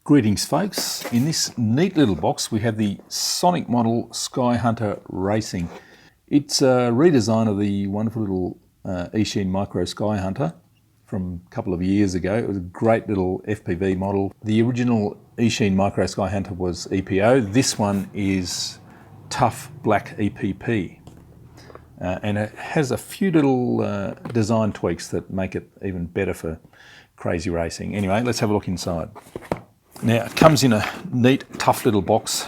Greetings folks, in this neat little box we have the Sonic Modell Skyhunter Racing. It's a redesign of the wonderful little Eachine Micro Skyhunter from a couple of years ago. It was a great little FPV model. The original Eachine Micro Skyhunter was EPO. This one is tough black EPP. And it has a few little design tweaks that make it even better for crazy racing. Anyway, let's have a look inside. Now, it comes in a neat, tough little box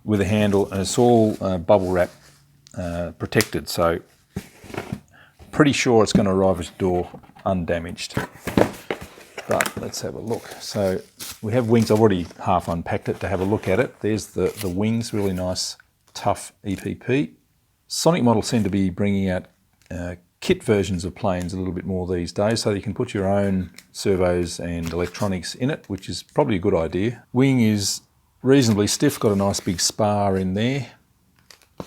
with a handle, and it's all bubble wrap protected, so pretty sure it's going to arrive at the door undamaged. But let's have a look. So we have wings. I've already half unpacked it to have a look at it. There's the wings, really nice, tough EPP. Sonic Modell seem to be bringing out kit versions of planes a little bit more these days, so you can put your own servos and electronics in it, which is probably a good idea. Wing is reasonably stiff, got a nice big spar in there, a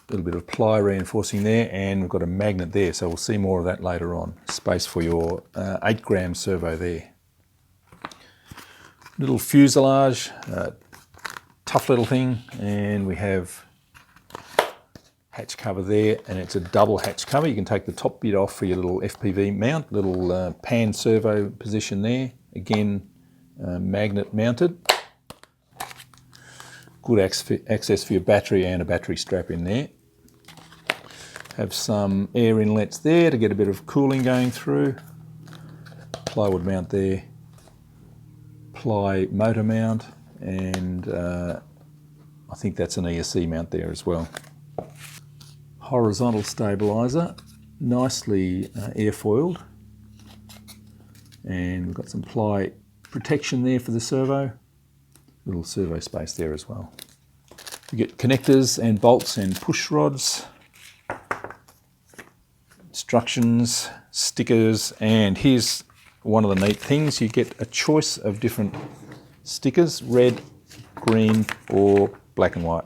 little bit of ply reinforcing there, and we've got a magnet there, so we'll see more of that later on. Space for your 8-gram servo there. Little fuselage, tough little thing, and we have hatch cover there, and it's a double hatch cover. You can take the top bit off for your little FPV mount, little pan servo position there. Again, magnet mounted. Good access for your battery and a battery strap in there. Have some air inlets there to get a bit of cooling going through. Plywood mount there. Ply motor mount, and I think that's an ESC mount there as well. Horizontal stabilizer, nicely airfoiled, and we've got some ply protection there for the servo. Little servo space there as well. We get connectors and bolts and push rods, instructions, stickers, and here's one of the neat things. You get a choice of different stickers: red, green, or black and white.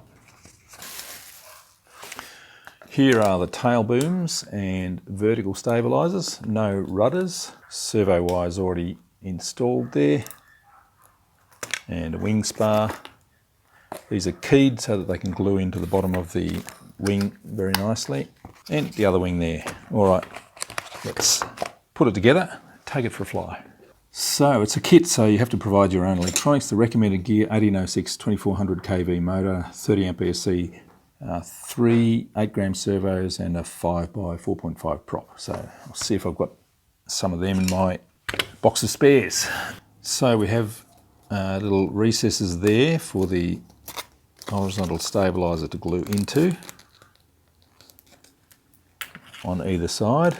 Here are the tail booms and vertical stabilizers, no rudders. Servo wires already installed there, and a wing spar. These are keyed so that they can glue into the bottom of the wing very nicely, and the other wing there. All right, let's put it together, take it for a fly. So it's a kit, so you have to provide your own electronics. The recommended gear: 1806 2400 kV motor, 30 amp ESC, 3 8-gram servos, and a 5x4.5 prop. So I'll see if I've got some of them in my box of spares. So we have little recesses there for the horizontal stabilizer to glue into on either side,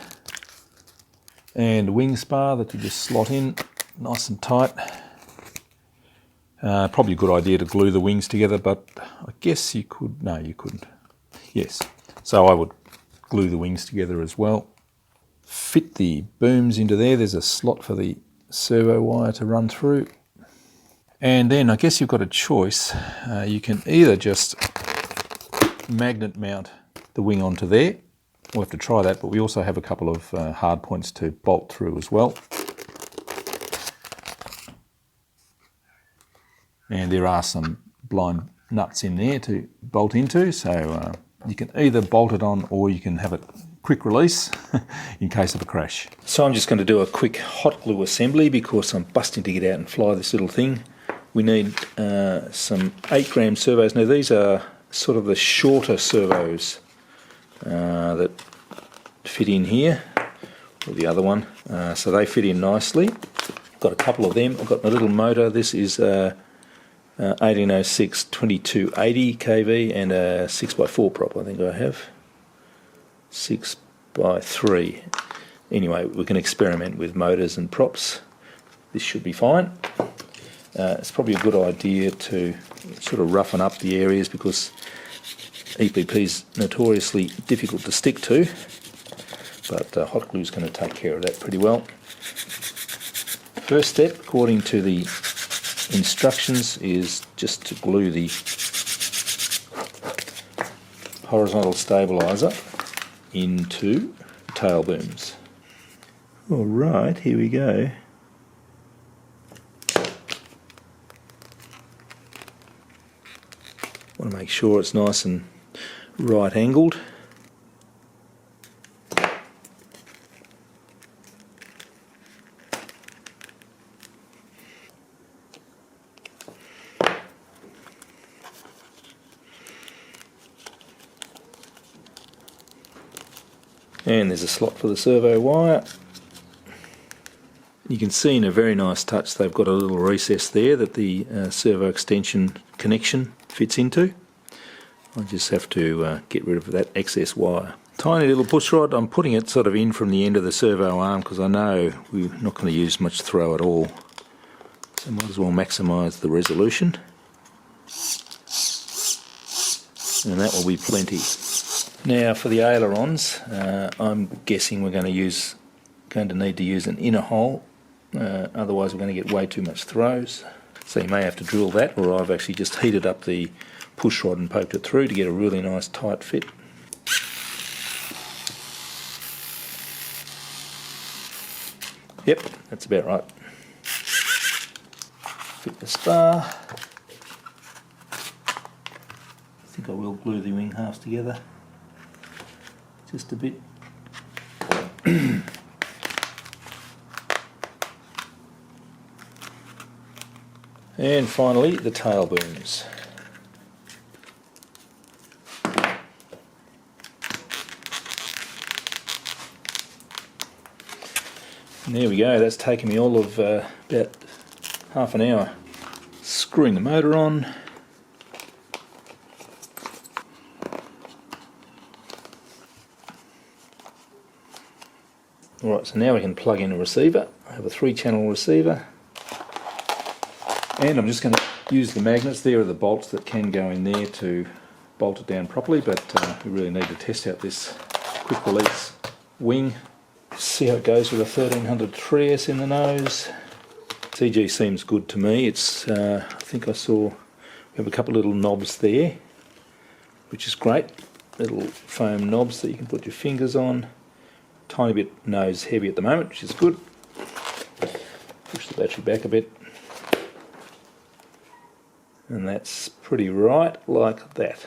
and a wing spar that you just slot in nice and tight. Probably a good idea to glue the wings together, but I guess you could. No, you couldn't. Yes, so I would glue the wings together as well. Fit the booms into there. There's a slot for the servo wire to run through. And then I guess you've got a choice. You can either just magnet mount the wing onto there. We'll have to try that, but we also have a couple of hard points to bolt through as well. And there are some blind nuts in there to bolt into, so you can either bolt it on or you can have it quick release in case of a crash. So I'm just going to do a quick hot glue assembly because I'm busting to get out and fly this little thing. We need some 8-gram servos. Now these are sort of the shorter servos that fit in here, or the other one, so they fit in nicely. Got a couple of them. I've got my little motor. This is 1806 2280 kV and a 6x4 prop. I think I have 6x3. Anyway, we can experiment with motors and props. This should be fine. It's probably a good idea to sort of roughen up the areas because EPP is notoriously difficult to stick to, but hot glue is going to take care of that pretty well. First step, according to the instructions, is just to glue the horizontal stabilizer into tail booms. All right, here we go. Want to make sure it's nice and right angled. And there's a slot for the servo wire. You can see in a very nice touch they've got a little recess there that the servo extension connection fits into. I just have to get rid of that excess wire. Tiny little push rod. I'm putting it sort of in from the end of the servo arm because I know we're not going to use much throw at all. So might as well maximise the resolution. And that will be plenty. Now for the ailerons, I'm guessing we're going to need to use an inner hole. Otherwise we're going to get way too much throws. So you may have to drill that, or I've actually just heated up the push rod and poked it through to get a really nice tight fit. Yep, that's about right. Fit the spar. I think I will glue the wing halves together just a bit. And finally the tail booms. And there we go, that's taken me all of about half an hour. Screwing the motor on. Alright, so now we can plug in a receiver. I have a 3-channel receiver. And I'm just going to use the magnets. There are the bolts that can go in there to bolt it down properly, but we really need to test out this quick release wing. See how it goes with a 1300 3S in the nose. TG seems good to me. It's I think I saw we have a couple of little knobs there, which is great. Little foam knobs that you can put your fingers on. Tiny bit nose heavy at the moment, which is good. Push the battery back a bit. And that's pretty right, like that.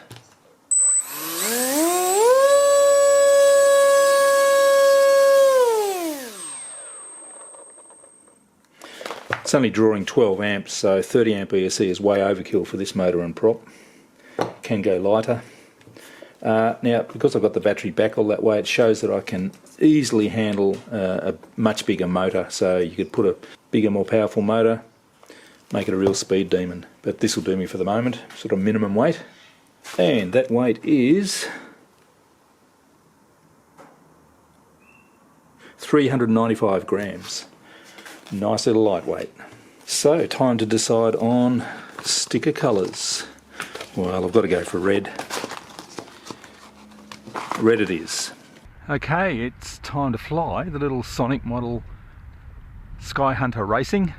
It's only drawing 12 amps, so 30 amp ESC is way overkill for this motor and prop. Can go lighter. Now, because I've got the battery back all that way, it shows that I can easily handle a much bigger motor. So you could put a bigger, more powerful motor, make it a real speed demon. But this will do me for the moment, sort of minimum weight. And that weight is 395 grams. Nice little lightweight. So, time to decide on sticker colours. Well, I've got to go for red. Red it is. Okay, it's time to fly the little Sonic Modell Skyhunter Racing.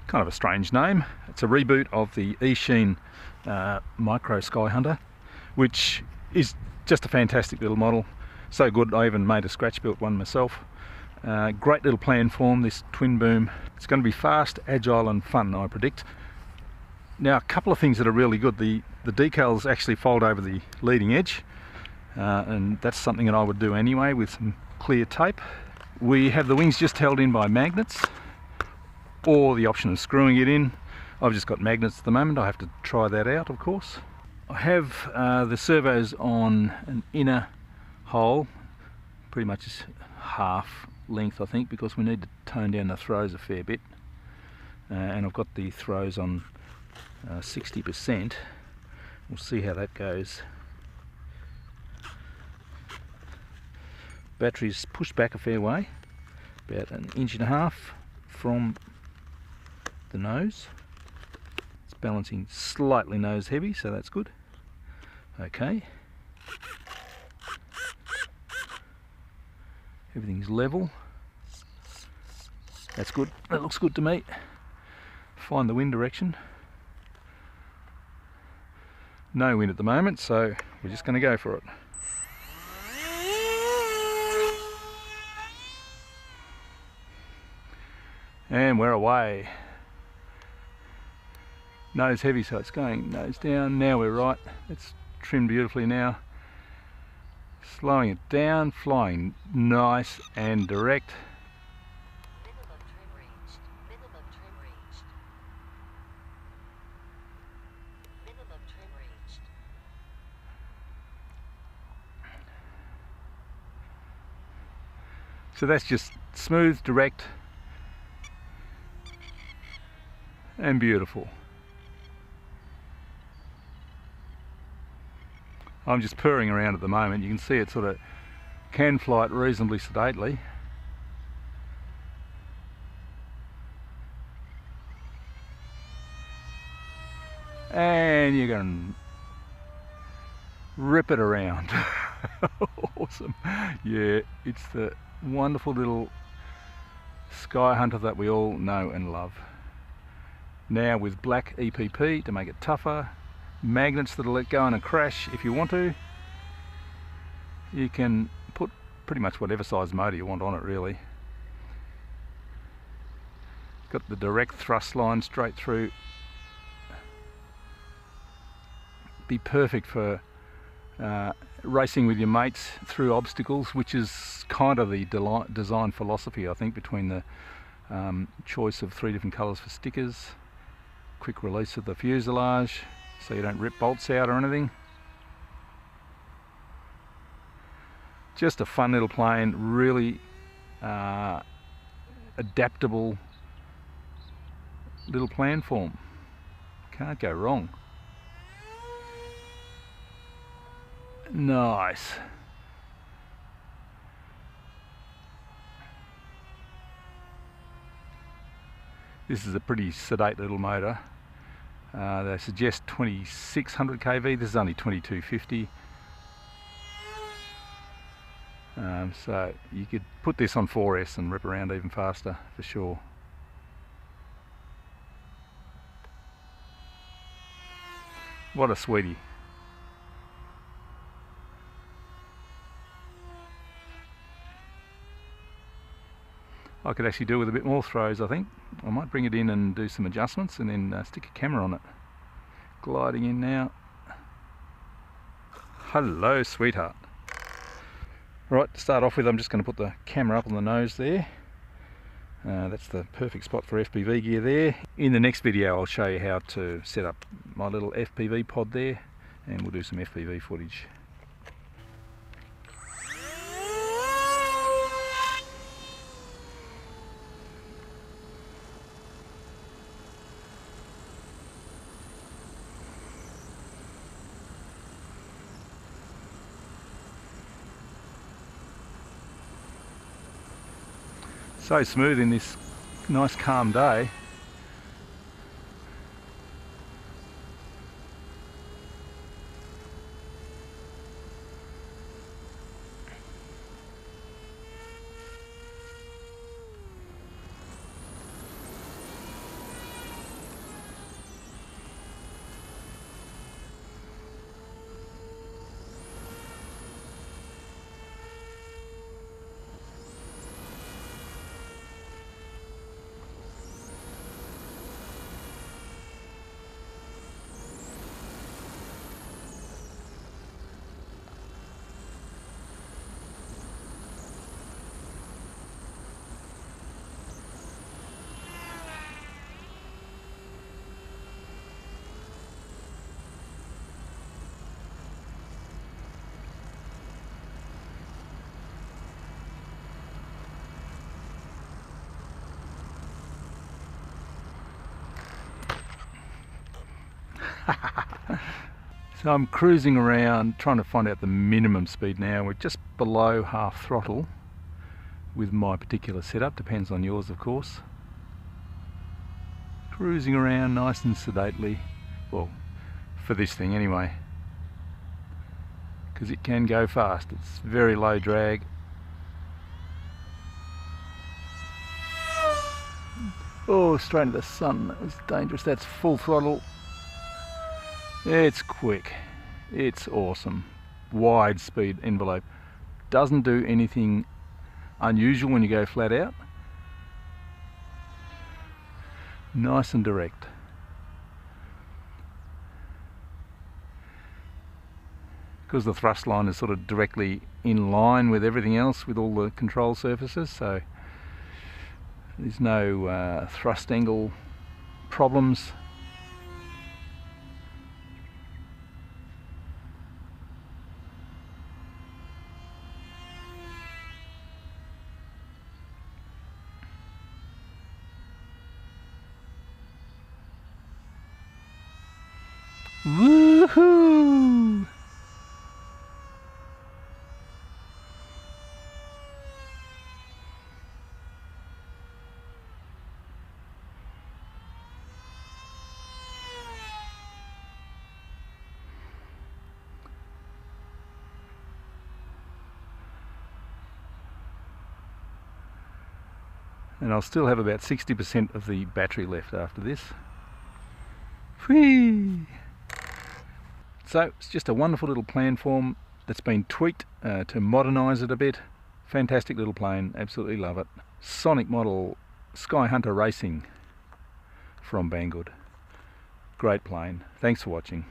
Kind of a strange name. It's a reboot of the Eachine Micro Skyhunter, which is just a fantastic little model. So good, I even made a scratch built one myself. Great little plan form, this twin boom. It's going to be fast, agile and fun, I predict. Now, a couple of things that are really good. The decals actually fold over the leading edge, and that's something that I would do anyway with some clear tape. We have the wings just held in by magnets, or the option of screwing it in. I've just got magnets at the moment. I have to try that out, of course. I have the servos on an inner hole, pretty much half length I think, because we need to tone down the throws a fair bit. And I've got the throws on 60%. We'll see how that goes. Battery's pushed back a fair way, about 1.5 inches from the nose. It's balancing slightly nose heavy, so that's good. Okay. Everything's level. That's good. That looks good to me. Find the wind direction. No wind at the moment, so we're just going to go for it. And we're away. Nose heavy, so it's going nose down. Now we're right. It's trimmed beautifully now. Slowing it down, flying nice and direct. Minimum trim reached. Minimum trim reached. Minimum trim reached. So that's just smooth, direct, and beautiful. I'm just purring around at the moment. You can see it sort of can fly it reasonably sedately. And you're going to rip it around. Awesome. Yeah, it's the wonderful little Skyhunter that we all know and love. Now with black EPP to make it tougher, magnets that'll let go in a crash if you want to. You can put pretty much whatever size motor you want on it really. Got the direct thrust line straight through. Be perfect for racing with your mates through obstacles, which is kind of the design philosophy I think, between the choice of 3 different colours for stickers, quick release of the fuselage so you don't rip bolts out or anything. Just a fun little plane, really adaptable little plan form. Can't go wrong. Nice. This is a pretty sedate little motor. They suggest 2600 kV. This is only 2250. So you could put this on 4S and rip around even faster for sure. What a sweetie. I could actually do with a bit more throws, I think. I might bring it in and do some adjustments and then stick a camera on it. Gliding in now. Hello, sweetheart. Right, to start off with, I'm just going to put the camera up on the nose there. That's the perfect spot for FPV gear there. In the next video I'll show you how to set up my little FPV pod there, and we'll do some FPV footage. So smooth in this nice calm day. So I'm cruising around trying to find out the minimum speed now. We're just below half throttle with my particular setup, depends on yours of course. Cruising around nice and sedately, well, for this thing anyway, because it can go fast. It's very low drag. Oh, straight into the sun, that was dangerous. That's full throttle. It's quick, it's awesome. Wide speed envelope. Doesn't do anything unusual when you go flat out. Nice and direct. because the thrust line is sort of directly in line with everything else, with all the control surfaces, so there's no thrust angle problems. Woohoo! And I'll still have about 60% of the battery left after this. Whee! So it's just a wonderful little planform that's been tweaked to modernise it a bit. Fantastic little plane, absolutely love it. Sonic Modell Skyhunter Racing from Banggood. Great plane. Thanks for watching.